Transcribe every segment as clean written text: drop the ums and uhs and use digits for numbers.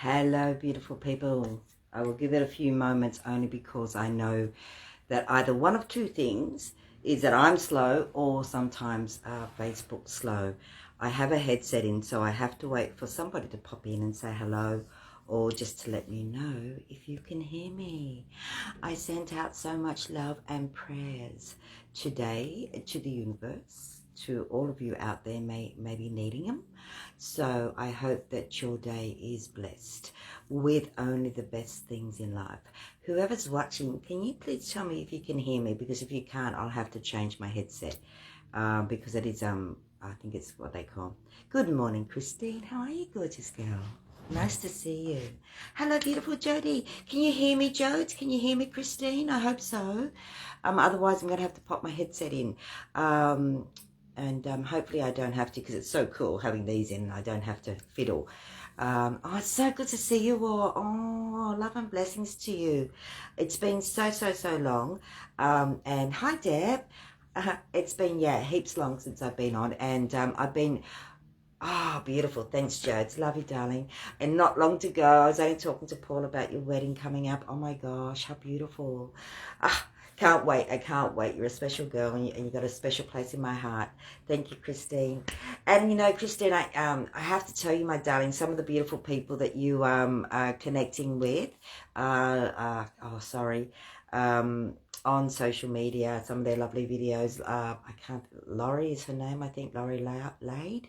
Hello, beautiful people. I will give it a few moments only because I know that either one of two things is that I'm slow or sometimes Facebook's slow. I have a headset in, so I have to wait for somebody to pop in and say hello or just to let me know if you can hear me. I sent out so much love and prayers today to the universe, to all of you out there may be needing them. So I hope that your day is blessed with only the best things in life. Whoever's watching, can you please tell me if you can hear me? Because if you can't, I'll have to change my headset because it is, I think it's what they call. Good morning, Christine. How are you, gorgeous girl? Nice to see you. Hello, beautiful Jody. Can you hear me, Jodes? Can you hear me, Christine? I hope so. Otherwise, I'm going to have to pop my headset in. And hopefully I don't have to, because it's so cool having these in. I don't have to fiddle. Oh, it's so good to see you all. Oh, love and blessings to you. It's been so long. And hi, Deb. It's been, heaps long since I've been on. And I've been... Oh, beautiful. Thanks, Jodes. Love you, darling. And not long to go. I was only talking to Paul about your wedding coming up. Oh, my gosh, how beautiful. Can't wait. I can't wait. You're a special girl and you got a special place in my heart. Thank you, Christine. And, you know, Christine, I have to tell you, my darling, some of the beautiful people that you are connecting with, on social media, some of their lovely videos. Laurie is her name, I think, Laurie Lade.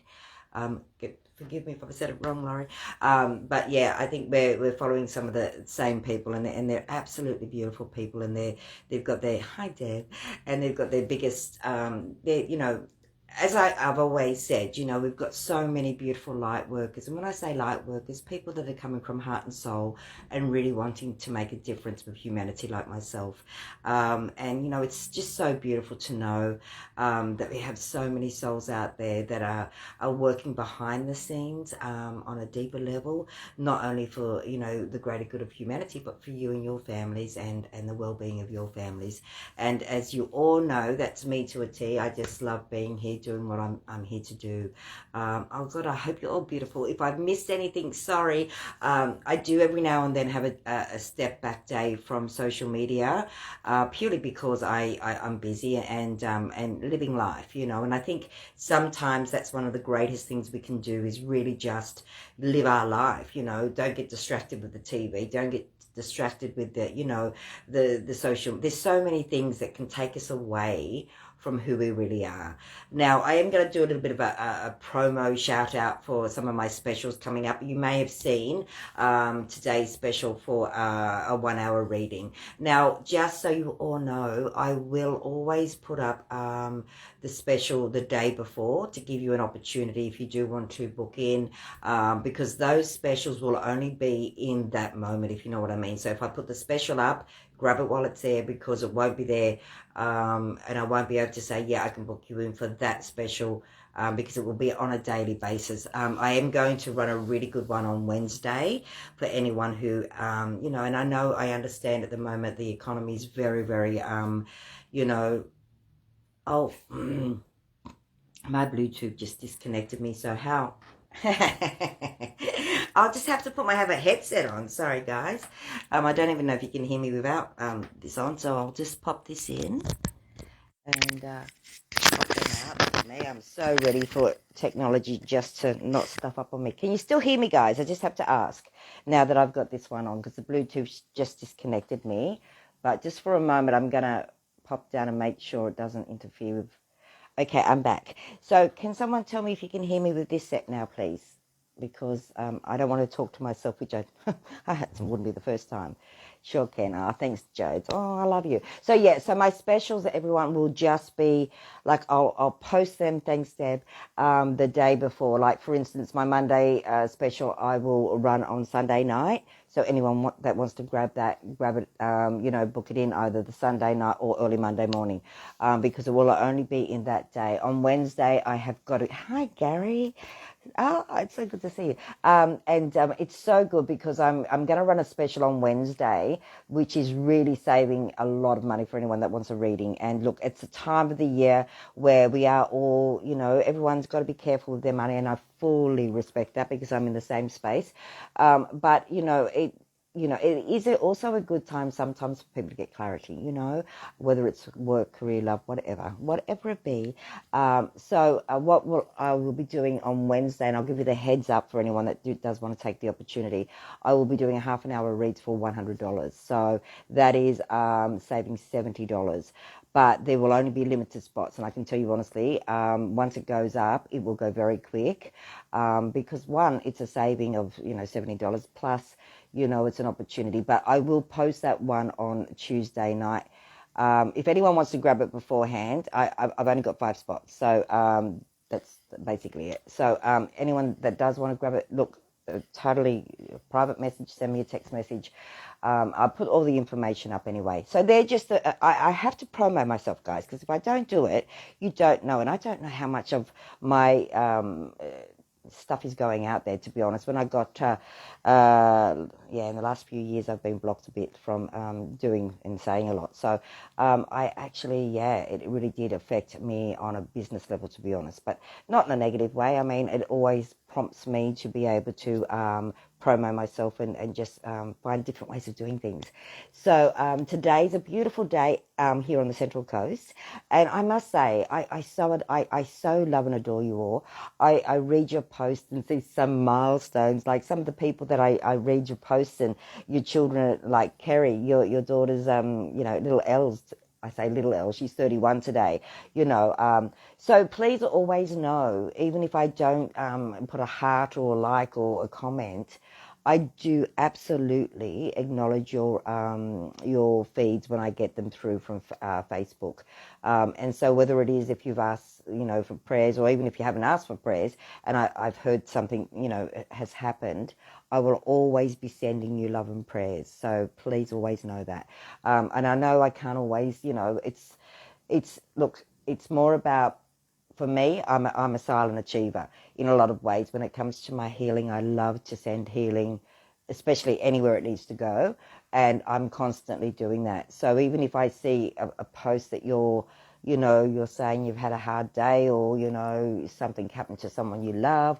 Forgive me if I said it wrong, Laurie. But yeah, I think we're following some of the same people, and they're absolutely beautiful people, and they've got their hi Deb, and they've got their biggest you know, as I've always said, you know, we've got so many beautiful light workers. And when I say light workers, people that are coming from heart and soul and really wanting to make a difference with humanity like myself. And, you know, it's just so beautiful to know that we have so many souls out there that are working behind the scenes on a deeper level, not only for, you know, the greater good of humanity, but for you and your families and the well-being of your families. And as you all know, that's me to a T. I just love being here, doing what I'm here to do. Oh God, I hope you're all beautiful. If I've missed anything, sorry. I do every now and then have a step back day from social media, purely because I'm busy and living life, you know. And I think sometimes that's one of the greatest things we can do is really just live our life, you know. Don't get distracted with the TV. Don't get distracted with the, you know, the social. There's so many things that can take us away from who we really are. Now, I am going to do a little bit of a promo shout out for some of my specials coming up. You may have seen today's special for a 1 hour reading. Now, just so you all know, I will always put up the special the day before to give you an opportunity if you do want to book in, because those specials will only be in that moment, if you know what I mean. So if I put the special up, grab it while it's there, because it won't be there, and I won't be able to say, yeah, I can book you in for that special, because it will be on a daily basis. I am going to run a really good one on Wednesday for anyone who, you know, and I understand at the moment the economy is very, very, you know, oh, my Bluetooth just disconnected me, so how... I'll just have to put my headset on. Sorry, guys. I don't even know if you can hear me without this on, so I'll just pop this in and pop them out. Me, I'm so ready for technology just to not stuff up on me. Can you still hear me, guys? I just have to ask now that I've got this one on, because the Bluetooth just disconnected me. But just for a moment, I'm going to pop down and make sure it doesn't interfere with... Okay, I'm back. So can someone tell me if you can hear me with this set now, please? Because I don't want to talk to myself, which wouldn't be the first time. Sure can. Thanks, Jade. Oh, I love you. So, yeah, so my specials, everyone, will just be, like, I'll post them, thanks, Deb, the day before. Like, for instance, my Monday special I will run on Sunday night. So anyone that wants to grab it, you know, book it in either the Sunday night or early Monday morning, because it will only be in that day. On Wednesday, I have got it. Hi, Gary. Oh, it's so good to see you. It's so good because I'm going to run a special on Wednesday, which is really saving a lot of money for anyone that wants a reading. And look, it's a time of the year where we are all, everyone's got to be careful with their money, and I fully respect that because I'm in the same space. But it is also a good time sometimes for people to get clarity, whether it's work, career, love, whatever it be. I will be doing on Wednesday, and I'll give you the heads up for anyone that does want to take the opportunity. I will be doing a half an hour reads for $100. So that is saving $70. But there will only be limited spots, and I can tell you honestly, once it goes up, it will go very quick, because one, it's a saving of $70 plus, it's an opportunity. But I will post that one on Tuesday night. If anyone wants to grab it beforehand, I've only got 5 spots, so that's basically it. So anyone that does want to grab it, look, totally private message, send me a text message. I'll put all the information up anyway. So they're just, I have to promo myself, guys, because if I don't do it, you don't know. And I don't know how much of my stuff is going out there, to be honest. When I got, in the last few years, I've been blocked a bit from doing and saying a lot. So I actually, it really did affect me on a business level, to be honest, but not in a negative way. I mean, it always prompts me to be able to promo myself and just find different ways of doing things. So today's a beautiful day here on the Central Coast, and I must say I so love and adore you all. I read your posts and see some milestones, like some of the people that I read your posts, and your children, like Kerry, your daughter's little L's. I say little L, she's 31 today, so please always know, even if I don't put a heart or a like or a comment, I do absolutely acknowledge your feeds when I get them through from Facebook. And so whether it is if you've asked, for prayers, or even if you haven't asked for prayers, and I've heard something, has happened, I will always be sending you love and prayers. So please always know that. And I know I can't always, look, it's more about, for me, I'm a silent achiever in a lot of ways. When it comes to my healing, I love to send healing, especially anywhere it needs to go, and I'm constantly doing that. So even if I see a post that you're saying you've had a hard day, or something happened to someone you love,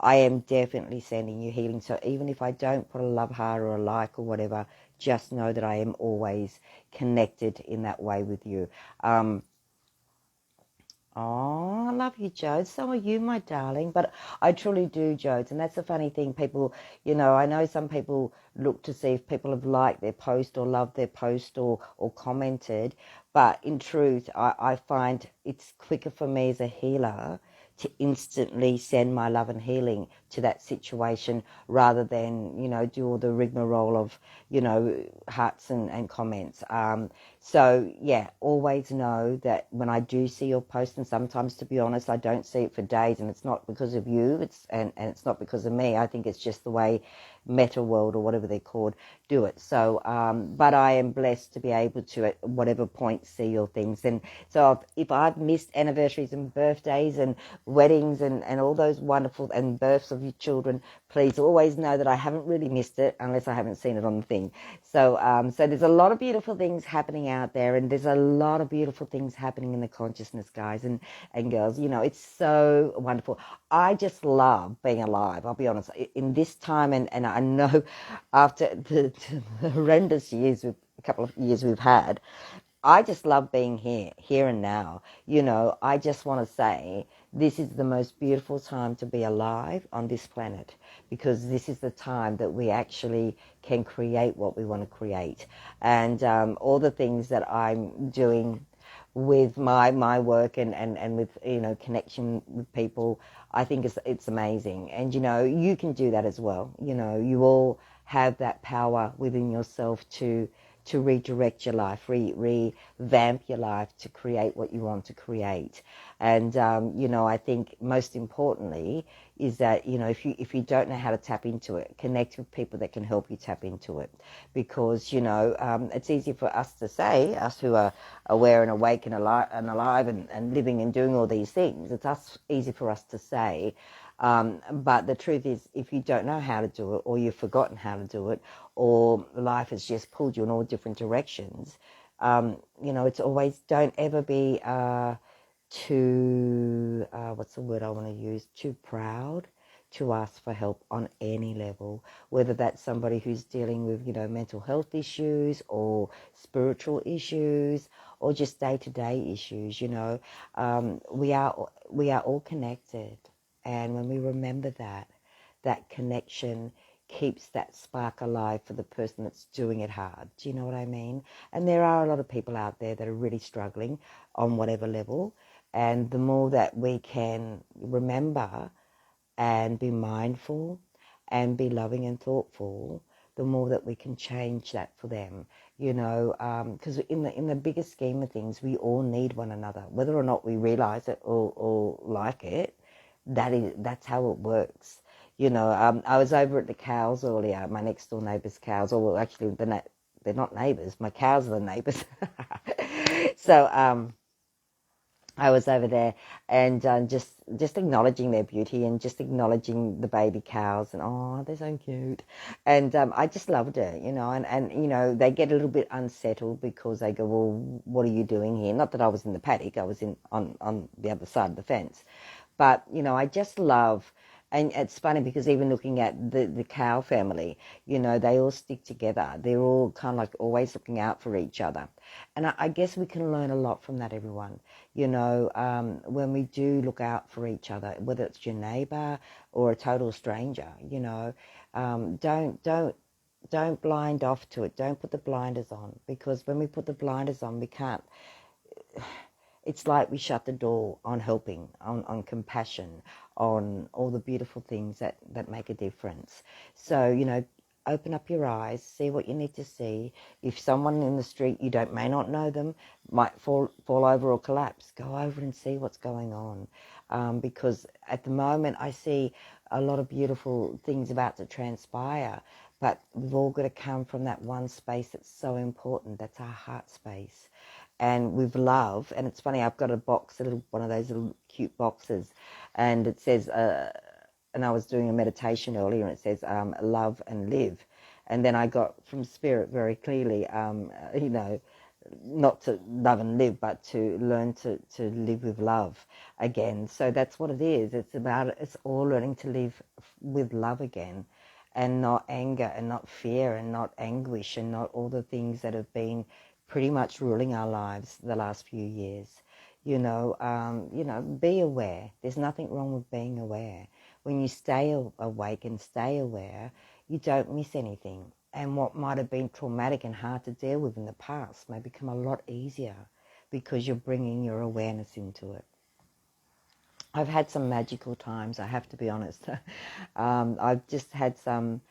I am definitely sending you healing. So even if I don't put a love heart or a like or whatever, just know that I am always connected in that way with you. Oh, I love you, Jodes. So are you, my darling. But I truly do, Jodes. And that's the funny thing. People, I know some people look to see if people have liked their post or loved their post or commented. But in truth, I find it's quicker for me as a healer to instantly send my love and healing to that situation, rather than, do all the rigmarole of, hearts and comments. So yeah, always know that when I do see your post, and sometimes, to be honest, I don't see it for days, and it's not because of you, and it's not because of me. I think it's just the way Meta World, or whatever they're called, do it. So but I am blessed to be able to, at whatever point, see your things. And so if I've missed anniversaries and birthdays and weddings and all those wonderful, and births of your children, please always know that I haven't really missed it unless I haven't seen it on the thing. So so there's a lot of beautiful things happening out there, and there's a lot of beautiful things happening in the consciousness, guys and girls. It's so wonderful. I just love being alive, I'll be honest, in this time, and I know after the horrendous years, a couple of years we've had, I just love being here and now. I just want to say this is the most beautiful time to be alive on this planet, because this is the time that we actually can create what we want to create. And all the things that I'm doing with my work and with, connection with people, I think it's amazing. And, you can do that as well. You all have that power within yourself to redirect your life, revamp your life to create what you want to create. And, I think most importantly is that, if you don't know how to tap into it, connect with people that can help you tap into it. Because, it's easy for us to say, us who are aware and awake and alive and living and doing all these things, it's easy for us to say, But the truth is, if you don't know how to do it, or you've forgotten how to do it, or life has just pulled you in all different directions, it's always, don't ever be too, what's the word I want to use, too proud to ask for help on any level, whether that's somebody who's dealing with, mental health issues or spiritual issues or just day-to-day issues. We are all connected, and when we remember that connection keeps that spark alive for the person that's doing it hard. Do you know what I mean? And there are a lot of people out there that are really struggling on whatever level, and the more that we can remember and be mindful and be loving and thoughtful, the more that we can change that for them, because in the bigger scheme of things, we all need one another, whether or not we realize it or like it. That's how it works. I was over at the cows earlier, my next door neighbour's cows, or well, actually they're not neighbours, my cows are the neighbours. So I was over there and just acknowledging their beauty and just acknowledging the baby cows, and oh, they're so cute. And I just loved it, and they get a little bit unsettled because they go, well, what are you doing here? Not that I was in the paddock, I was on the other side of the fence. But, I just love, and it's funny because even looking at the cow family, they all stick together. They're all kind of like always looking out for each other. And I guess we can learn a lot from that, everyone. When we do look out for each other, whether it's your neighbour or a total stranger, don't blind off to it. Don't put the blinders on, because when we put the blinders on, we can't. It's like we shut the door on helping, on compassion, on all the beautiful things that make a difference. So, open up your eyes, see what you need to see. If someone in the street you may not know them, might fall over or collapse, go over and see what's going on. Because at the moment I see a lot of beautiful things about to transpire, but we've all got to come from that one space that's so important. That's our heart space. And with love, and it's funny, I've got a box, one of those little cute boxes, and it says, and I was doing a meditation earlier, and it says, love and live. And then I got from Spirit very clearly, not to love and live, but to learn to live with love again. So that's what it is. It's all learning to live with love again, and not anger and not fear and not anguish and not all the things that have been pretty much ruling our lives the last few years. Be aware. There's nothing wrong with being aware. When you stay awake and stay aware, you don't miss anything. And what might have been traumatic and hard to deal with in the past may become a lot easier because you're bringing your awareness into it. I've had some magical times, I have to be honest. I've just had some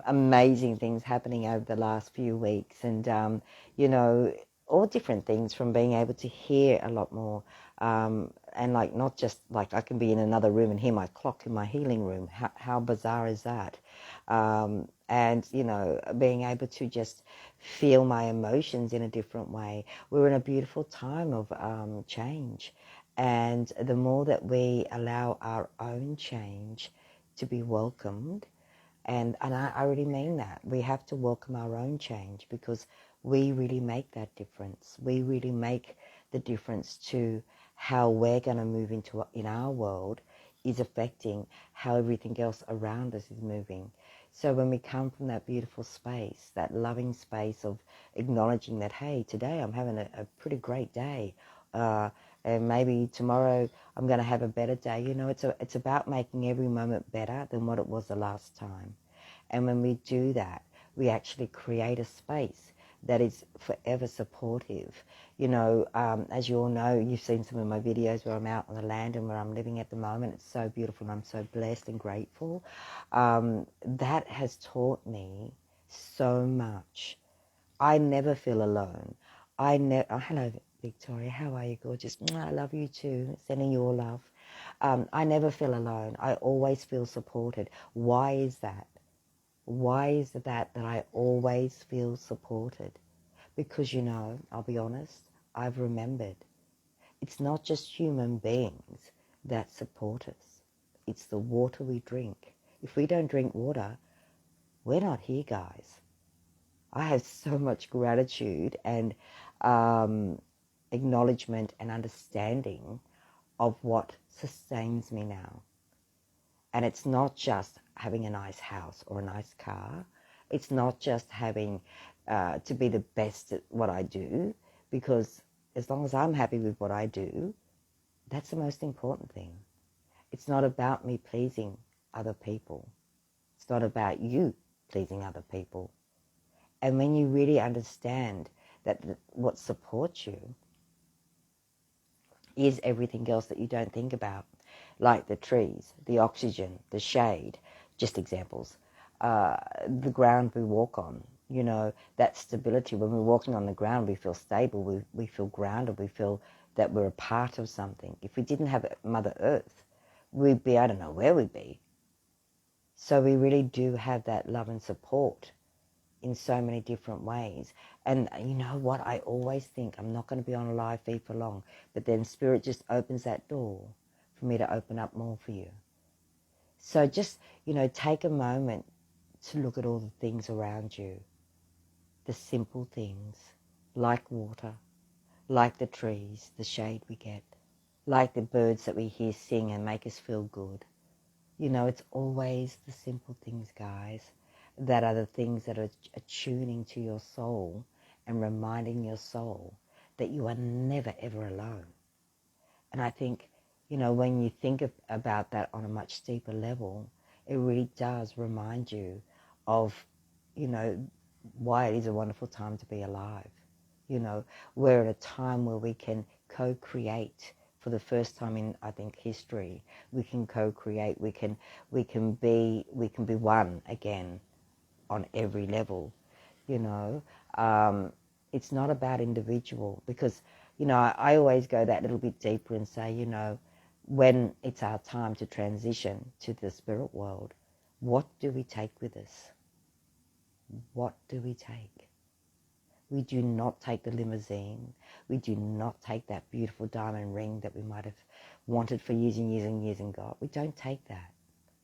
amazing things happening over the last few weeks, and all different things, from being able to hear a lot more, and like not just like I can be in another room and hear my clock in my healing room. How bizarre is that? And being able to just feel my emotions in a different way. We're in a beautiful time of change, and the more that we allow our own change to be welcomed. And I really mean that. We have to welcome our own change, because we really make that difference. We really make the difference to how we're going to move in our world is affecting how everything else around us is moving. So when we come from that beautiful space, that loving space of acknowledging that, hey, today I'm having a pretty great day, and maybe tomorrow I'm going to have a better day. It's about making every moment better than what it was the last time. And when we do that, we actually create a space that is forever supportive. As you all know, you've seen some of my videos where I'm out on the land and where I'm living at the moment. It's so beautiful, and I'm so blessed and grateful. That has taught me so much. I never feel alone. Hello, Victoria. How are you, gorgeous? I love you too. Sending you all love. I never feel alone. I always feel supported. Why is that? Why is that I always feel supported? Because, I'll be honest, I've remembered. It's not just human beings that support us. it's the water we drink. If we don't drink water, we're not here, guys. I have so much gratitude and acknowledgement and understanding of what sustains me now. And it's not just having a nice house or a nice car. It's not just having to be the best at what I do, because as long as I'm happy with what I do, that's the most important thing. It's not about me pleasing other people. It's not about you pleasing other people. And when you really understand that what supports you is everything else that you don't think about, like the trees, the oxygen, the shade, just examples, the ground we walk on, you know, that stability. When we're walking on the ground, we feel stable, we feel grounded, we feel that we're a part of something. If we didn't have Mother Earth, we'd be, I don't know where we'd be. So we really do have that love and support in so many different ways. And you know what? I always think I'm not going to be on a live feed for long, but then Spirit just opens that door for me to open up more for you. So just, you know, take a moment to look at all the things around you, the simple things, like water, like the trees, the shade we get, like the birds that we hear sing and make us feel good. You know, it's always the simple things, guys, that are the things that are attuning to your soul and reminding your soul that you are never, ever alone. And I think, you know, when you think about that on a much deeper level, it really does remind you of, you know, why it is a wonderful time to be alive. You know, we're at a time where we can co-create. For the first time in, I think, history, we can co-create. We can be one again on every level. You know, it's not about individual, because, you know, I always go that little bit deeper and say, you know, when it's our time to transition to the spirit world, what do we take with us? What do we take? We do not take the limousine. We do not take that beautiful diamond ring that we might have wanted for years and years and years and got. We don't take that.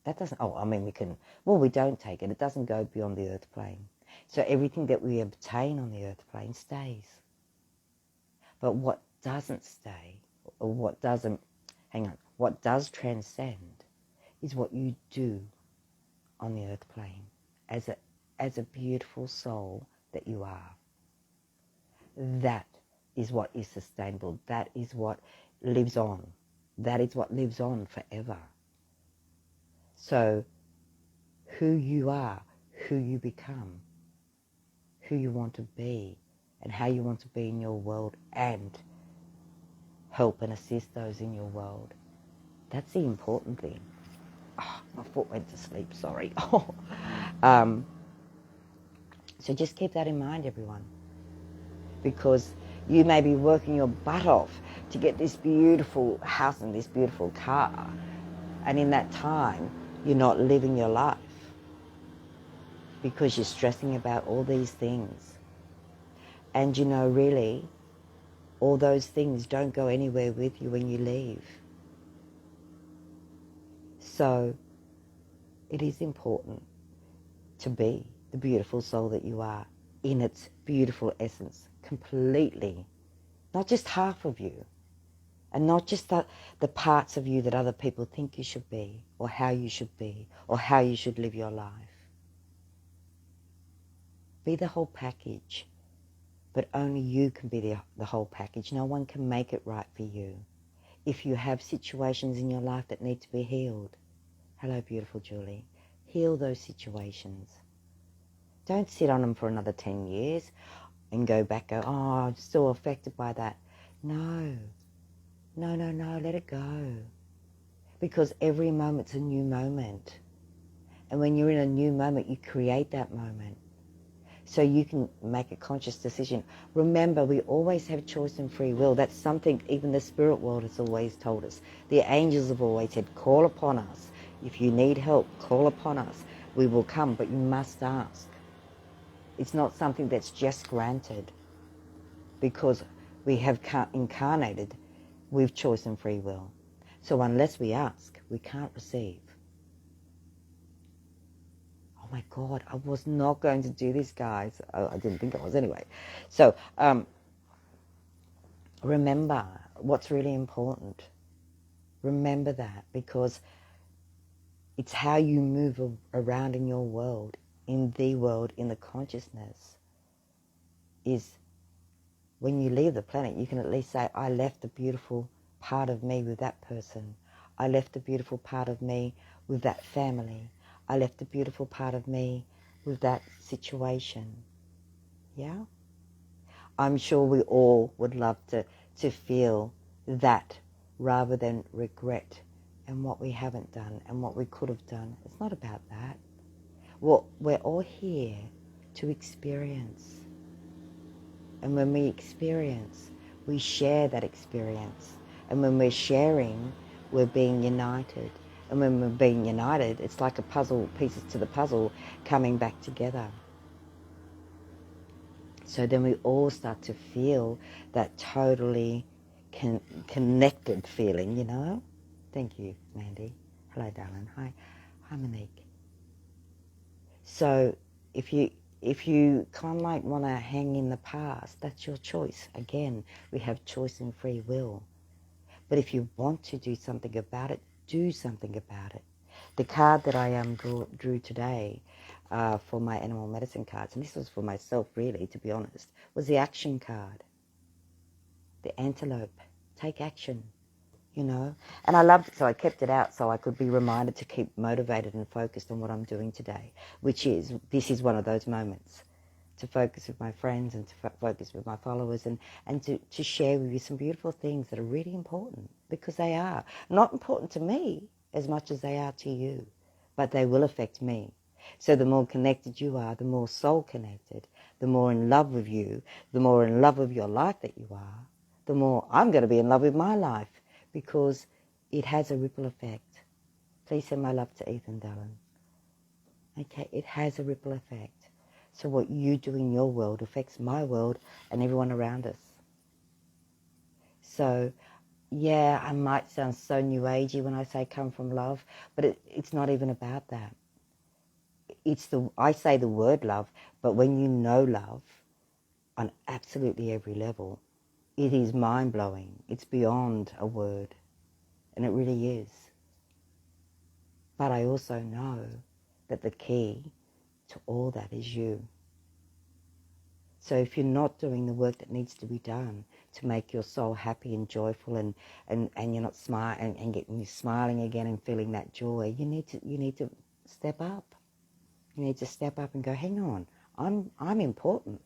That doesn't, oh, I mean, we can, well, we don't take it. It doesn't go beyond the earth plane. So everything that we obtain on the earth plane stays. But what doesn't stay, or what doesn't, what does transcend is what you do on the earth plane as a beautiful soul that you are. That is what is sustainable. That is what lives on. That is what lives on forever. So who you are, who you become, who you want to be, and how you want to be in your world and help and assist those in your world, that's the important thing. Oh, my foot went to sleep, sorry. So just keep that in mind, everyone. Because you may be working your butt off to get this beautiful house and this beautiful car, and in that time you're not living your life because you're stressing about all these things. And you know, really, all those things don't go anywhere with you when you leave. So it is important to be the beautiful soul that you are in its beautiful essence, completely. Not just half of you, and not just the parts of you that other people think you should be, or how you should be, or how you should live your life. Be the whole package, but only you can be the whole package. No one can make it right for you. If you have situations in your life that need to be healed, hello, beautiful Julie, heal those situations. Don't sit on them for another 10 years and go back, oh, I'm still affected by that. No, let it go. Because every moment's a new moment. And when you're in a new moment, you create that moment. So you can make a conscious decision. Remember, we always have choice and free will. That's something even the spirit world has always told us. The angels have always said, call upon us. If you need help, call upon us. We will come, but you must ask. It's not something that's just granted, because we have incarnated with choice and free will. So unless we ask, we can't receive. Oh my God, I was not going to do this, guys. I didn't think I was anyway. So remember what's really important. Remember that, because it's how you move around in your world, in the consciousness, is when you leave the planet, you can at least say, I left a beautiful part of me with that person. I left a beautiful part of me with that family. I left a beautiful part of me with that situation. Yeah? I'm sure we all would love to feel that rather than regret and what we haven't done and what we could have done. It's not about that. Well, we're all here to experience. And when we experience, we share that experience. And when we're sharing, we're being united. And when we're being united, it's like a puzzle, pieces to the puzzle coming back together. So then we all start to feel that totally connected feeling, you know? Thank you, Mandy. Hello, darling. Hi, Monique. So if you kind of like want to hang in the past, that's your choice. Again, we have choice and free will. But if you want to do something about it, do something about it. The card that I drew today for my animal medicine cards, and this was for myself really, to be honest, was the action card. The antelope. Take action. You know, and I loved it, so I kept it out so I could be reminded to keep motivated and focused on what I'm doing today, this is one of those moments to focus with my friends and to focus with my followers and to share with you some beautiful things that are really important, because they are not important to me as much as they are to you, but they will affect me. So the more connected you are, the more soul connected, the more in love with you, the more in love with your life that you are, the more I'm going to be in love with my life, because it has a ripple effect. Please send my love to Ethan, darling. Okay, it has a ripple effect. So what you do in your world affects my world and everyone around us. So, yeah, I might sound so new agey when I say come from love, but it's not even about that. I say the word love, but when you know love on absolutely every level, it is mind-blowing. It's beyond a word, and it really is. But I also know that the key to all that is you. So if you're not doing the work that needs to be done to make your soul happy and joyful and you're not smiling and getting you smiling again and feeling that joy, you need to step up. You need to step up and go, hang on, I'm important.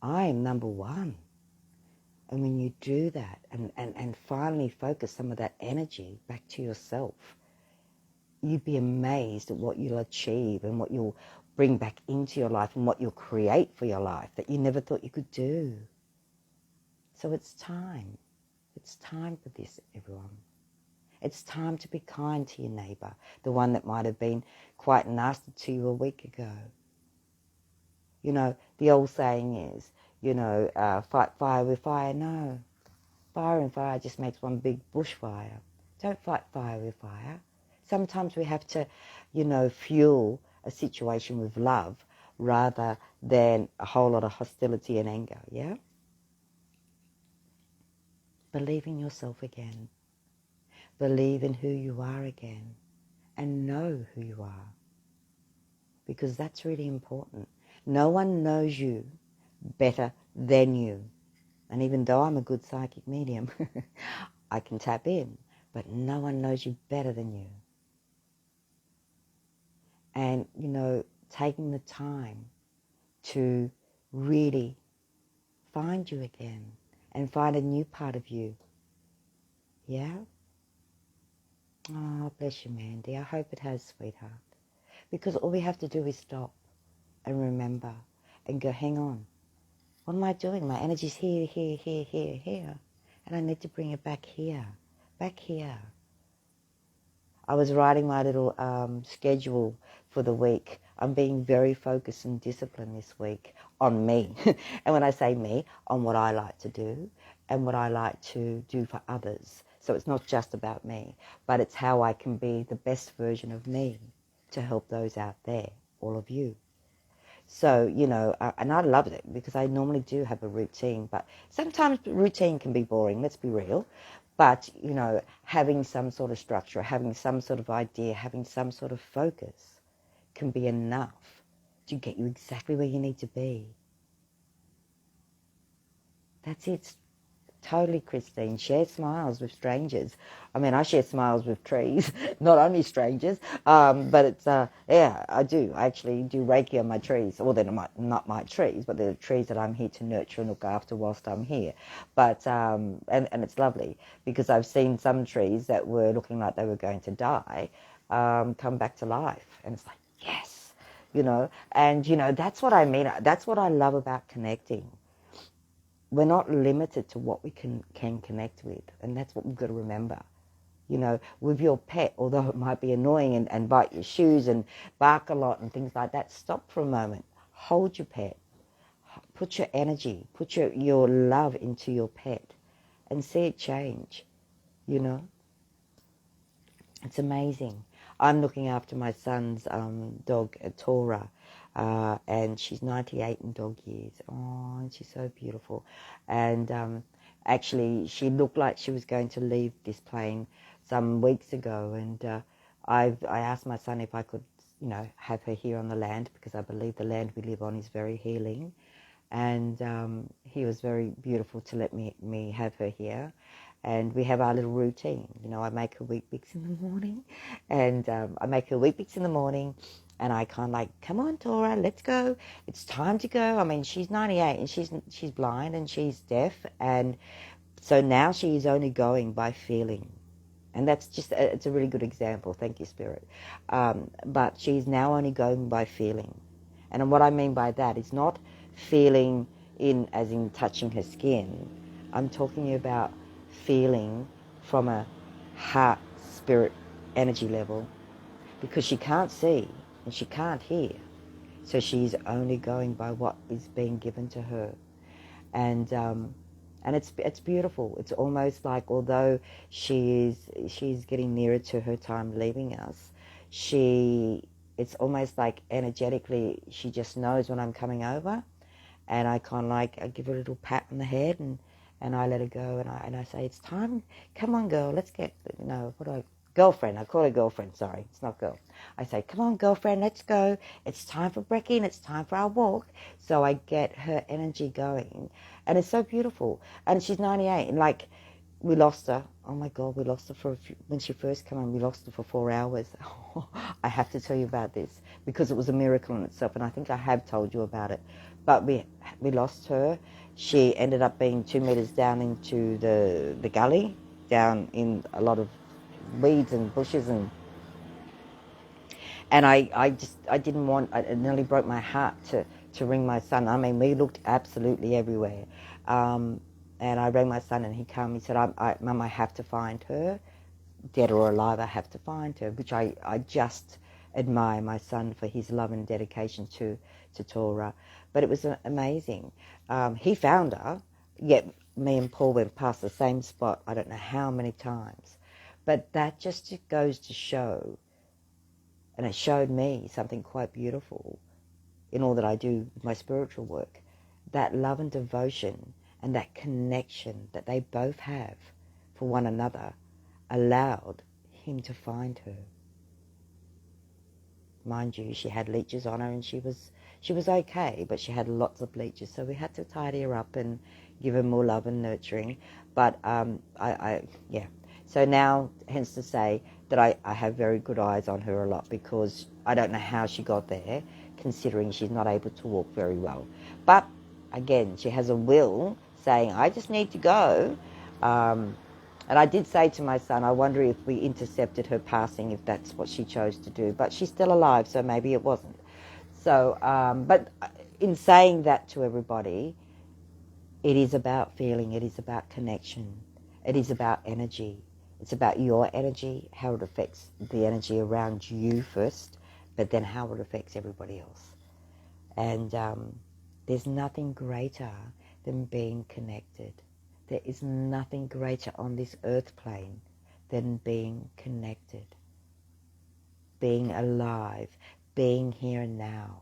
I am number one. And when you do that and finally focus some of that energy back to yourself, you'd be amazed at what you'll achieve and what you'll bring back into your life and what you'll create for your life that you never thought you could do. So it's time. It's time for this, everyone. It's time to be kind to your neighbour, the one that might have been quite nasty to you a week ago. You know, the old saying is, fight fire with fire. No, fire and fire just makes one big bushfire. Don't fight fire with fire. Sometimes we have to, fuel a situation with love rather than a whole lot of hostility and anger, yeah? Believe in yourself again. Believe in who you are again and know who you are, because that's really important. No one knows you better than you. And even though I'm a good psychic medium, I can tap in, but no one knows you better than you. And, taking the time to really find you again and find a new part of you. Yeah? Oh, bless you, Mandy. I hope it has, sweetheart. Because all we have to do is stop and remember and go, hang on. What am I doing? My energy's here, here, here, here, here. And I need to bring it back here, back here. I was writing my little schedule for the week. I'm being very focused and disciplined this week on me. And when I say me, on what I like to do and what I like to do for others. So it's not just about me, but it's how I can be the best version of me to help those out there, all of you. So, you know, and I love it because I normally do have a routine, but sometimes routine can be boring, let's be real. But, you know, having some sort of structure, having some sort of idea, having some sort of focus can be enough to get you exactly where you need to be. That's it. Totally, Christine. Share smiles with strangers. I mean, I share smiles with trees, not only strangers. But it's, yeah, I do. I actually do Reiki on my trees. Well, they're not my trees, but they're the trees that I'm here to nurture and look after whilst I'm here. But, and it's lovely because I've seen some trees that were looking like they were going to die come back to life. And it's like, yes, you know. And, you know, that's what I mean. That's what I love about connecting. We're not limited to what we can connect with, and that's what we've got to remember. You know, with your pet, although it might be annoying and bite your shoes and bark a lot and things like that, stop for a moment. Hold your pet. Put your energy, put your love into your pet and see it change, you know. It's amazing. I'm looking after my son's dog, Tora, and she's 98 in dog years. Oh, and she's so beautiful. And actually, she looked like she was going to leave this plane some weeks ago, and I asked my son if I could, you know, have her here on the land because I believe the land we live on is very healing. And he was very beautiful to let me have her here. And we have our little routine. You know, I make her Weet-Bix in the morning. And I make her Weet-Bix in the morning. And I kind of like, come on, Tora, let's go. It's time to go. I mean, she's 98 and she's blind and she's deaf. And so now she is only going by feeling. And that's just, it's a really good example. Thank you, Spirit. But she's now only going by feeling. And what I mean by that is not feeling as in touching her skin. I'm talking about feeling from a heart, spirit, energy level, because she can't see and she can't hear. So she's only going by what is being given to her. And it's beautiful. It's almost like, although she's getting nearer to her time leaving us, it's almost like energetically she just knows when I'm coming over, and I kind of like, I give her a little pat on the head, and I let her go, and I say, it's time, come on, girl, let's get, you know, girlfriend, I call her girlfriend, sorry, it's not girl. I say, come on, girlfriend, let's go. It's time for brekkie, it's time for our walk. So I get her energy going, and it's so beautiful. And she's 98, and like, we lost her. Oh my God, we lost her when she first came in, we lost her for 4 hours. I have to tell you about this because it was a miracle in itself, and I think I have told you about it. But we lost her. She ended up being 2 meters down into the gully, down in a lot of weeds and bushes, and I didn't want, it nearly broke my heart to ring my son. I mean, we looked absolutely everywhere. And I rang my son, and he came. He said, Mum, I have to find her. Dead or alive, I have to find her, which I just admire my son for his love and dedication to Torah. But it was amazing. He found her, yet me and Paul went past the same spot I don't know how many times. But that just goes to show, and it showed me something quite beautiful in all that I do with my spiritual work, that love and devotion and that connection that they both have for one another allowed him to find her. Mind you, she had leeches on her, and she was okay, but she had lots of leeches, so we had to tidy her up and give her more love and nurturing. But yeah. So now, hence to say that I have very good eyes on her a lot, because I don't know how she got there, considering she's not able to walk very well. But again, she has a will saying, I just need to go. And I did say to my son, I wonder if we intercepted her passing, if that's what she chose to do. But she's still alive, so maybe it wasn't. So, but in saying that to everybody, it is about feeling, it is about connection, it is about energy. It's about your energy, how it affects the energy around you first, but then how it affects everybody else. And there's nothing greater than being connected. There is nothing greater on this earth plane than being connected, being alive, being here and now.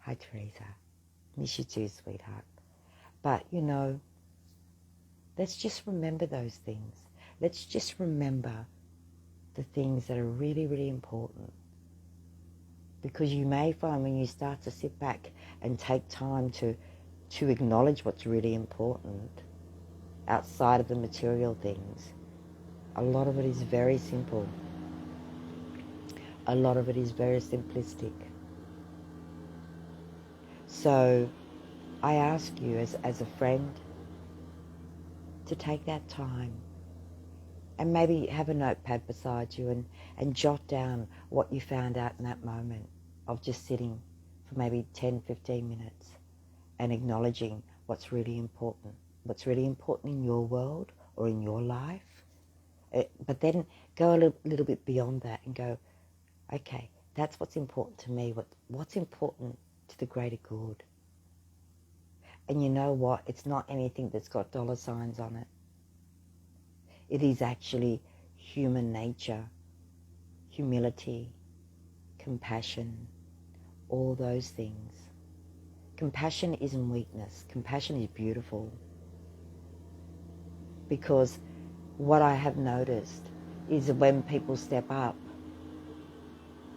Hi, Teresa. Miss you too, sweetheart. But, you know, let's just remember those things. Let's just remember the things that are really, really important. Because you may find when you start to sit back and take time to acknowledge what's really important outside of the material things, a lot of it is very simple. A lot of it is very simplistic. So I ask you as a friend to take that time and maybe have a notepad beside you and jot down what you found out in that moment of just sitting for maybe 10, 15 minutes and acknowledging what's really important in your world or in your life. But then go a little bit beyond that and go, okay, that's what's important to me, what's important to the greater good. And you know what? It's not anything that's got dollar signs on it. It is actually human nature, humility, compassion, all those things. Compassion isn't weakness. Compassion is beautiful. Because what I have noticed is that when people step up,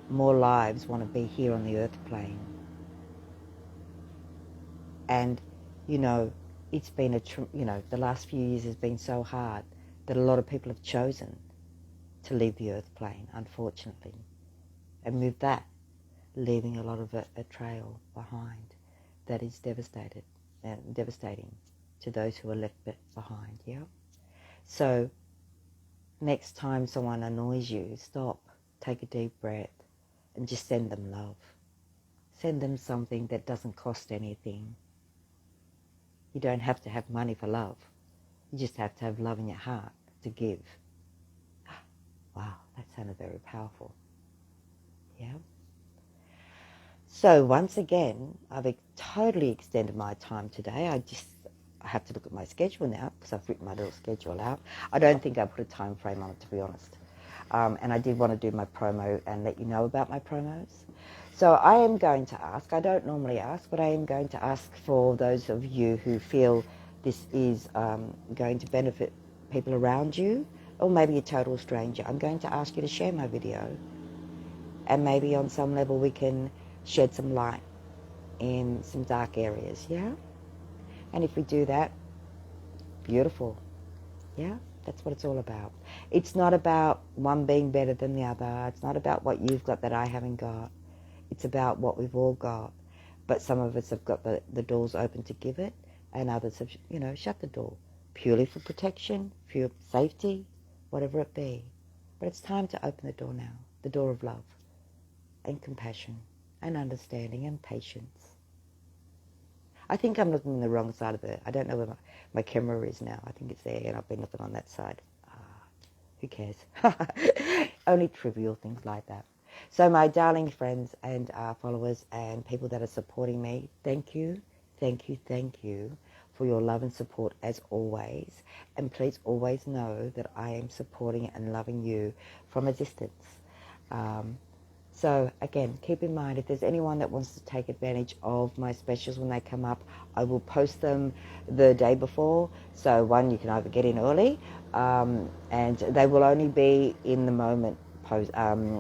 more lives want to be here on the earth plane. And, you know, it's been the last few years has been so hard that a lot of people have chosen to leave the earth plane, unfortunately. And with that, leaving a lot of a trail behind that is devastating to those who are left behind, yeah? So next time someone annoys you, stop, take a deep breath, and just send them love. Send them something that doesn't cost anything. You don't have to have money for love. You just have to have love in your heart to give. Wow, that sounded very powerful. Yeah? So once again, I've totally extended my time today. I have to look at my schedule now because I've written my little schedule out. I don't think I put a time frame on it, to be honest. And I did want to do my promo and let you know about my promos. So I am going to ask, I don't normally ask, but I am going to ask for those of you who feel this is going to benefit people around you, or maybe a total stranger. I'm going to ask you to share my video, and maybe on some level we can shed some light in some dark areas, yeah? And if we do that, beautiful, yeah? That's what it's all about. It's not about one being better than the other. It's not about what you've got that I haven't got. It's about what we've all got. But some of us have got the doors open to give it, and others have, shut the door, purely for protection, for safety, whatever it be. But it's time to open the door now, the door of love and compassion and understanding and patience. I think I'm looking on the wrong side of I don't know where my camera is now. I think it's there, and I've been looking on that side. Who cares? Only trivial things like that. So my darling friends and followers and people that are supporting me, thank you, thank you, thank you for your love and support as always. And please always know that I am supporting and loving you from a distance. So again, keep in mind, if there's anyone that wants to take advantage of my specials when they come up, I will post them the day before. So one, you can either get in early, and they will only be in the moment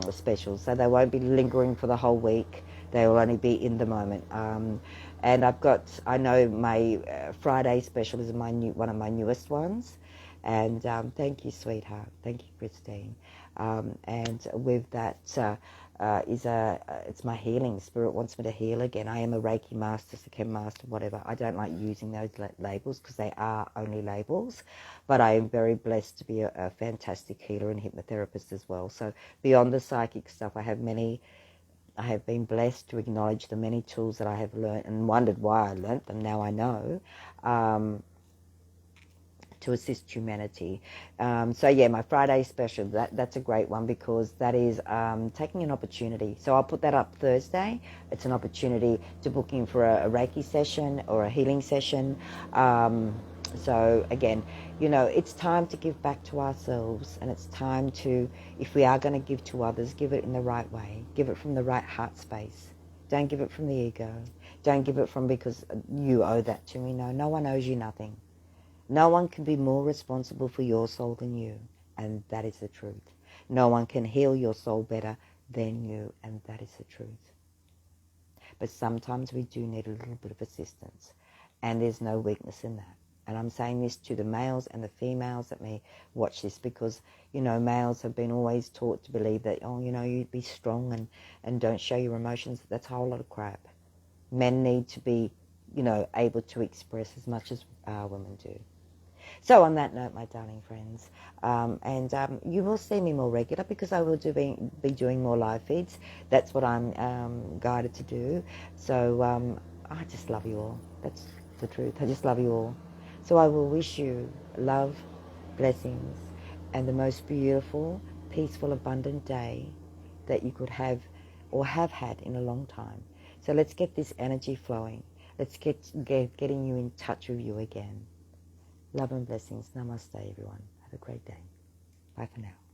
specials. So they won't be lingering for the whole week. They will only be in the moment. And I know my Friday special is one of my newest ones. And thank you, sweetheart. Thank you, Christine. And with that it's my healing. Spirit wants me to heal again. I am a Reiki master, Sechem master, whatever. I don't like using those labels because they are only labels. But I am very blessed to be a fantastic healer and hypnotherapist as well. So beyond the psychic stuff, I have been blessed to acknowledge the many tools that I have learned and wondered why I learnt them. Now I know. To assist humanity. So yeah, my Friday special, that's a great one because that is taking an opportunity. So I'll put that up Thursday. It's an opportunity to book in for a Reiki session or a healing session. So again, you know, it's time to give back to ourselves, and it's time to, if we are going to give to others, give it in the right way. Give it from the right heart space. Don't give it from the ego. Don't give it from because you owe that to me. No, no one owes you nothing. No one can be more responsible for your soul than you, and that is the truth. No one can heal your soul better than you, and that is the truth. But sometimes we do need a little bit of assistance, and there's no weakness in that. And I'm saying this to the males and the females that may watch this, because, you know, males have been always taught to believe that, oh, you know, you'd be strong and don't show your emotions. That's a whole lot of crap. Men need to be, you know, able to express as much as women do. So on that note, my darling friends, you will see me more regular, because I will be doing more live feeds. That's what I'm guided to do. So I just love you all. That's the truth. I just love you all. So I will wish you love, blessings, and the most beautiful, peaceful, abundant day that you could have or have had in a long time. So let's get this energy flowing. Let's getting you in touch with you again. Love and blessings. Namaste, everyone. Have a great day. Bye for now.